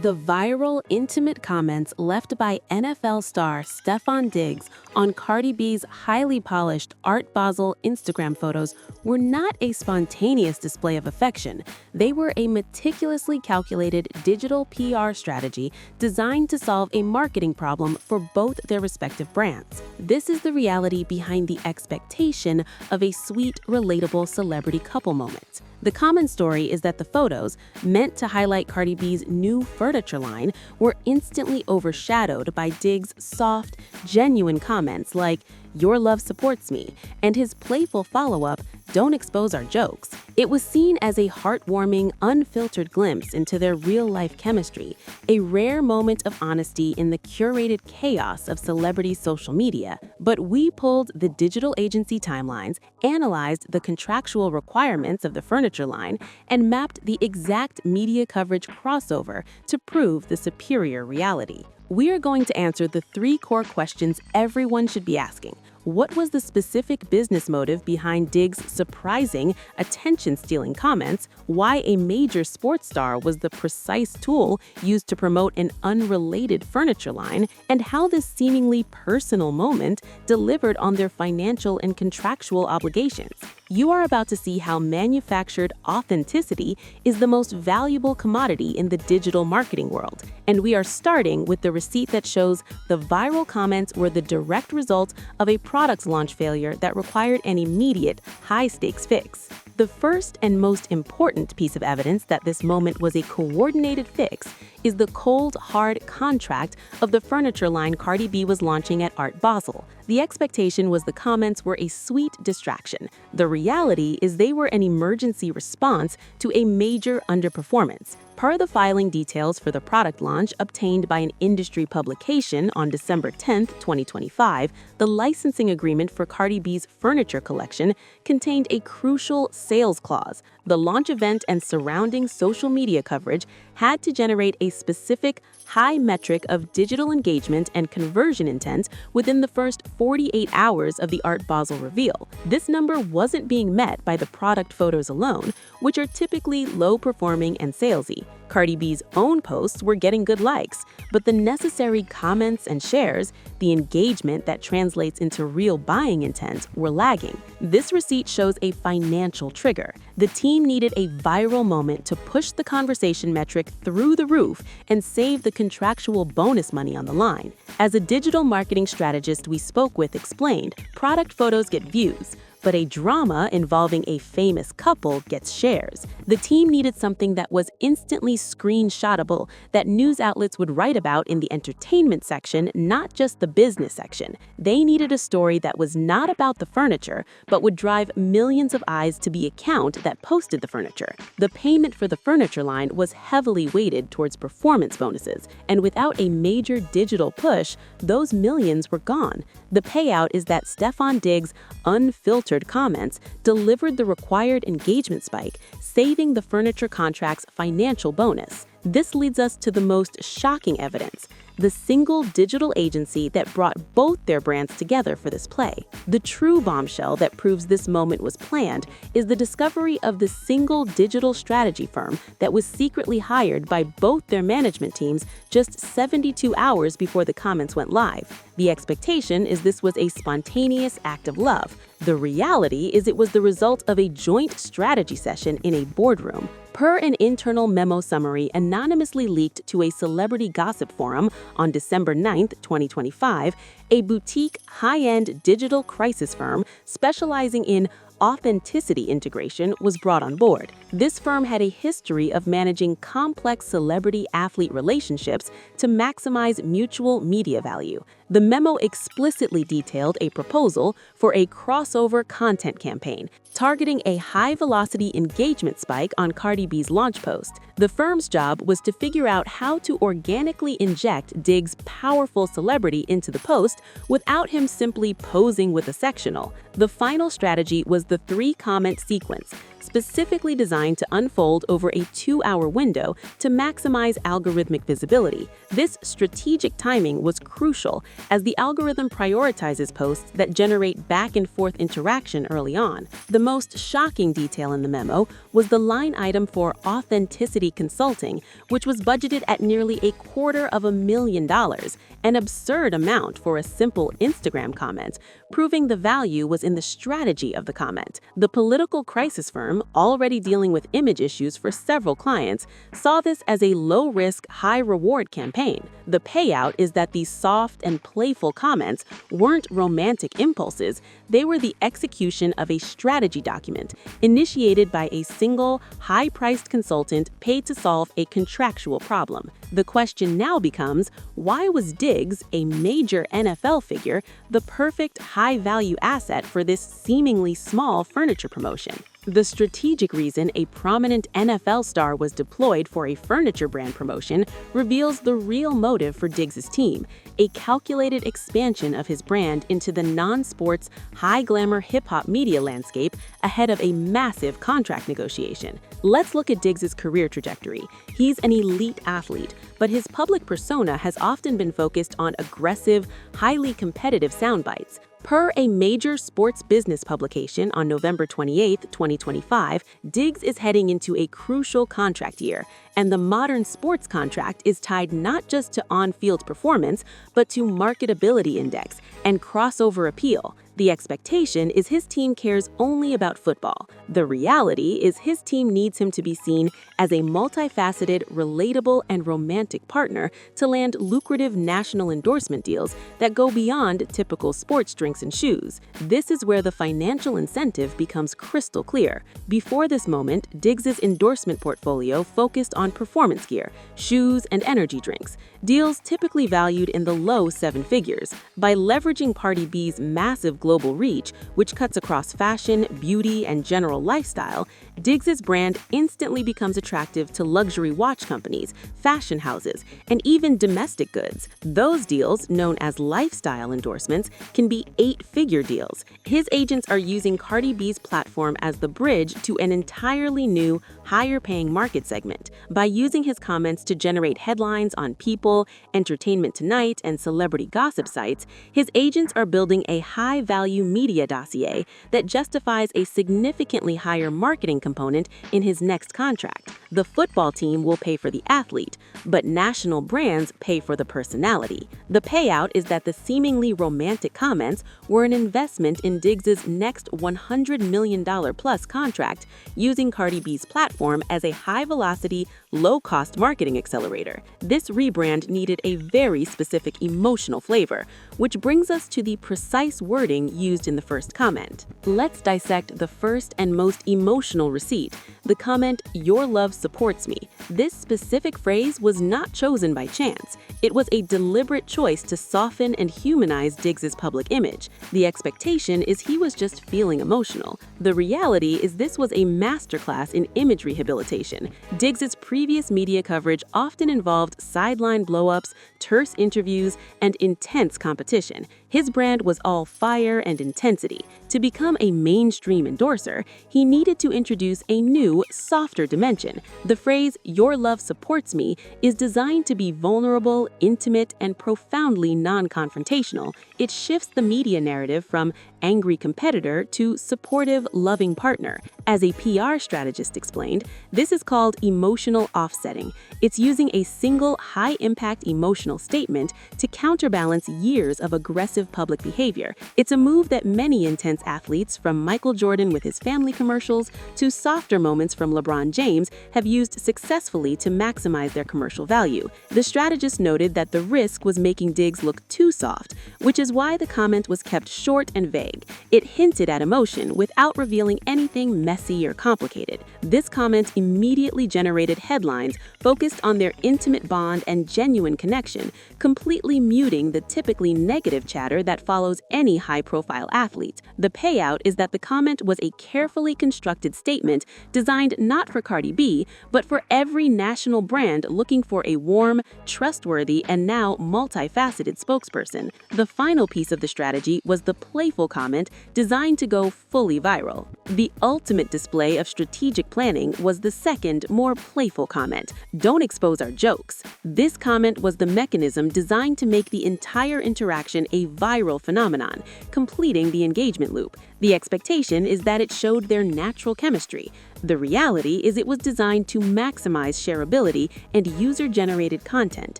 The viral, intimate comments left by NFL star Stefon Diggs on Cardi B's highly polished Art Basel Instagram photos were not a spontaneous display of affection. They were a meticulously calculated digital PR strategy designed to solve a marketing problem for both their respective brands. This is the reality behind the expectation of a sweet, relatable celebrity couple moment. The common story is that the photos, meant to highlight Cardi B's new furniture line, were instantly overshadowed by Diggs' soft, genuine comments like, "Your love supports me," and his playful follow-up, "Don't expose our jokes." It was seen as a heartwarming, unfiltered glimpse into their real-life chemistry, a rare moment of honesty in the curated chaos of celebrity social media. But we pulled the digital agency timelines, analyzed the contractual requirements of the furniture line, and mapped the exact media coverage crossover to prove the superior reality. We are going to answer the three core questions everyone should be asking. What was the specific business motive behind Diggs' surprising, attention-stealing comments? Why a major sports star was the precise tool used to promote an unrelated furniture line? And how this seemingly personal moment delivered on their financial and contractual obligations. You are about to see how manufactured authenticity is the most valuable commodity in the digital marketing world. And we are starting with the receipt that shows the viral comments were the direct result of a product's launch failure that required an immediate, high-stakes fix. The first and most important piece of evidence that this moment was a coordinated fix is the cold, hard contract of the furniture line Cardi B was launching at Art Basel. The expectation was the comments were a sweet distraction. The reality is they were an emergency response to a major underperformance. Per the filing details for the product launch obtained by an industry publication on December 10, 2025, the licensing agreement for Cardi B's furniture collection contained a crucial sales clause. The launch event and surrounding social media coverage had to generate a specific high metric of digital engagement and conversion intent within the first 48 hours of the Art Basel reveal. This number wasn't being met by the product photos alone, which are typically low-performing and salesy. Cardi B's own posts were getting good likes, but the necessary comments and shares, the engagement that translates into real buying intent, were lagging. This receipt shows a financial trigger. The team needed a viral moment to push the conversation metric through the roof and save the contractual bonus money on the line. As a digital marketing strategist we spoke with explained, product photos get views, but a drama involving a famous couple gets shares. The team needed something that was instantly screenshotable, that news outlets would write about in the entertainment section, not just the business section. They needed a story that was not about the furniture, but would drive millions of eyes to the account that posted the furniture. The payment for the furniture line was heavily weighted towards performance bonuses, and without a major digital push, those millions were gone. The payout is that Stefon Diggs' Unfiltered comments delivered the required engagement spike, saving the furniture contract's financial bonus. This leads us to the most shocking evidence: the single digital agency that brought both their brands together for this play. The true bombshell that proves this moment was planned is the discovery of the single digital strategy firm that was secretly hired by both their management teams just 72 hours before the comments went live. The expectation is this was a spontaneous act of love. The reality is it was the result of a joint strategy session in a boardroom. Per an internal memo summary anonymously leaked to a celebrity gossip forum on December 9, 2025, a boutique, high-end digital crisis firm specializing in authenticity integration was brought on board. This firm had a history of managing complex celebrity-athlete relationships to maximize mutual media value. The memo explicitly detailed a proposal for a crossover content campaign, targeting a high-velocity engagement spike on Cardi B's launch post. The firm's job was to figure out how to organically inject Diggs' powerful celebrity into the post without him simply posing with a sectional. The final strategy was the three-comment sequence. specifically designed to unfold over a 2-hour window to maximize algorithmic visibility. This strategic timing was crucial as the algorithm prioritizes posts that generate back-and-forth interaction early on. The most shocking detail in the memo was the line item for authenticity consulting, which was budgeted at nearly $250,000, an absurd amount for a simple Instagram comment, proving the value was in the strategy of the comment. The political crisis firm, already dealing with image issues for several clients, saw this as a low-risk, high-reward campaign. The payout is that these soft and playful comments weren't romantic impulses, they were the execution of a strategy document initiated by a single, high-priced consultant paid to solve a contractual problem. The question now becomes, why was Diggs, a major NFL figure, the perfect high-value asset for this seemingly small furniture promotion? The strategic reason a prominent NFL star was deployed for a furniture brand promotion reveals the real motive for Diggs' team, a calculated expansion of his brand into the non-sports, high-glamour hip-hop media landscape ahead of a massive contract negotiation. Let's look at Diggs' career trajectory. He's an elite athlete, but his public persona has often been focused on aggressive, highly competitive soundbites. Per a major sports business publication on November 28, 2025, Diggs is heading into a crucial contract year, and the modern sports contract is tied not just to on-field performance, but to marketability index and crossover appeal. The expectation is his team cares only about football. The reality is his team needs him to be seen as a multifaceted, relatable, and romantic partner to land lucrative national endorsement deals that go beyond typical sports drinks and shoes. This is where the financial incentive becomes crystal clear. Before this moment, Diggs' endorsement portfolio focused on performance gear, shoes, and energy drinks, deals typically valued in the low 7 figures. By leveraging Cardi B's massive global reach, which cuts across fashion, beauty, and general lifestyle, Diggs' brand instantly becomes attractive to luxury watch companies, fashion houses, and even domestic goods. Those deals, known as lifestyle endorsements, can be 8-figure deals. His agents are using Cardi B's platform as the bridge to an entirely new, higher-paying market segment. By using his comments to generate headlines on People, Entertainment Tonight, and celebrity gossip sites, his agents are building a high-value media dossier that justifies a significantly higher marketing component in his next contract. The football team will pay for the athlete, but national brands pay for the personality. The payout is that the seemingly romantic comments were an investment in Diggs' next $100 million plus contract, using Cardi B's platform as a high-velocity, low-cost marketing accelerator. This rebrand needed a very specific emotional flavor, which brings us to the precise wording used in the first comment. Let's dissect the first and most emotional receipt, the comment, "Your love supports me." This specific phrase was not chosen by chance. It was a deliberate choice to soften and humanize Diggs' public image. The expectation is he was just feeling emotional. The reality is this was a masterclass in image rehabilitation. Diggs' previous media coverage often involved sideline blow-ups, terse interviews, and intense competition. His brand was all fire and intensity. To become a mainstream endorser, he needed to introduce a new, softer dimension. The phrase, "Your love supports me," is designed to be vulnerable, intimate, and profoundly non-confrontational. It shifts the media narrative from angry competitor to supportive, loving partner. As a PR strategist explained, this is called emotional offsetting. It's using a single high-impact emotional statement to counterbalance years of aggressive public behavior. It's a move that many intense athletes, from Michael Jordan with his family commercials to softer moments from LeBron James, have used successfully to maximize their commercial value. The strategist noted that the risk was making Diggs look too soft, which is why the comment was kept short and vague. It hinted at emotion without revealing anything messy or complicated. This comment immediately generated headlines focused on their intimate bond and genuine connection, completely muting the typically negative chatter that follows any high-profile athlete. The payout is that the comment was a carefully constructed statement statement designed not for Cardi B, but for every national brand looking for a warm, trustworthy, and now multifaceted spokesperson. The final piece of the strategy was the playful comment designed to go fully viral. The ultimate display of strategic planning was the second, more playful comment, "Don't expose our jokes." This comment was the mechanism designed to make the entire interaction a viral phenomenon, completing the engagement loop. The expectation is that it showed their natural chemistry. The reality is it was designed to maximize shareability and user-generated content.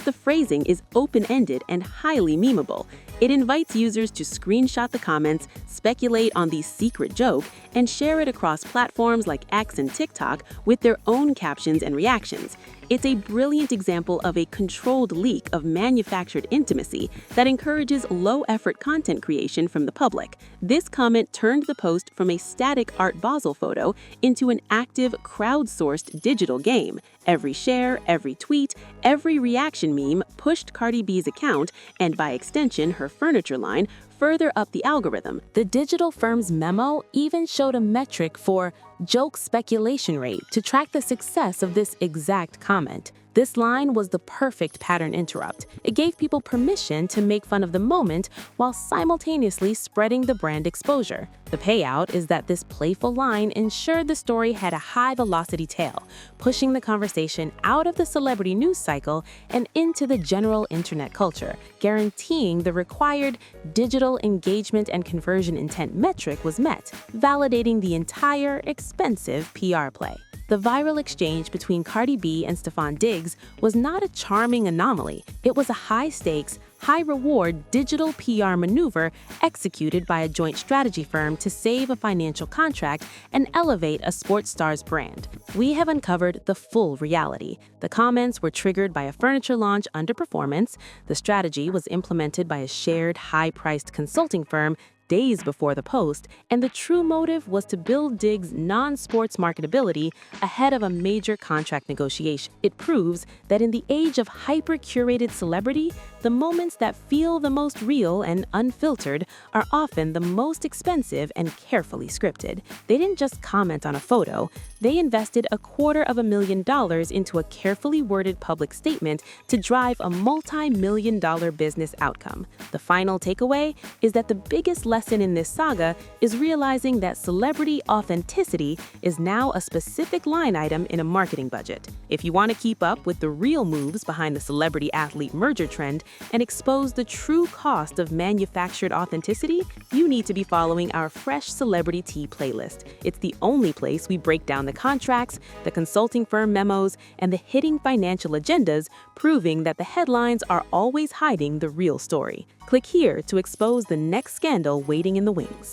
The phrasing is open-ended and highly memeable. It invites users to screenshot the comments, speculate on the secret joke, and share it across platforms like X and TikTok with their own captions and reactions. It's a brilliant example of a controlled leak of manufactured intimacy that encourages low-effort content creation from the public. This comment turned the post from a static Art Basel photo into an active, crowdsourced digital game. Every share, every tweet, every reaction meme pushed Cardi B's account, and by extension her furniture line, further up the algorithm. The digital firm's memo even showed a metric for joke speculation rate to track the success of this exact comment. This line was the perfect pattern interrupt. It gave people permission to make fun of the moment while simultaneously spreading the brand exposure. The payout is that this playful line ensured the story had a high-velocity tail, pushing the conversation out of the celebrity news cycle and into the general internet culture, guaranteeing the required digital engagement and conversion intent metric was met, validating the entire expensive PR play. The viral exchange between Cardi B and Stefon Diggs was not a charming anomaly. It was a high-stakes, high-reward digital PR maneuver executed by a joint strategy firm to save a financial contract and elevate a sports star's brand. We have uncovered the full reality. The comments were triggered by a furniture launch underperformance. The strategy was implemented by a shared, high-priced consulting firm days before the post, and the true motive was to build Diggs' non-sports marketability ahead of a major contract negotiation. It proves that in the age of hyper-curated celebrity, the moments that feel the most real and unfiltered are often the most expensive and carefully scripted. They didn't just comment on a photo, they invested $250,000 into a carefully worded public statement to drive a multi-million-dollar business outcome. The final takeaway is that the biggest lesson in this saga is realizing that celebrity authenticity is now a specific line item in a marketing budget. If you want to keep up with the real moves behind the celebrity-athlete merger trend and expose the true cost of manufactured authenticity, you need to be following our Fresh Celebrity Tea playlist. It's the only place we break down the contracts, the consulting firm memos, and the hidden financial agendas, proving that the headlines are always hiding the real story. Click here to expose the next scandal waiting in the wings.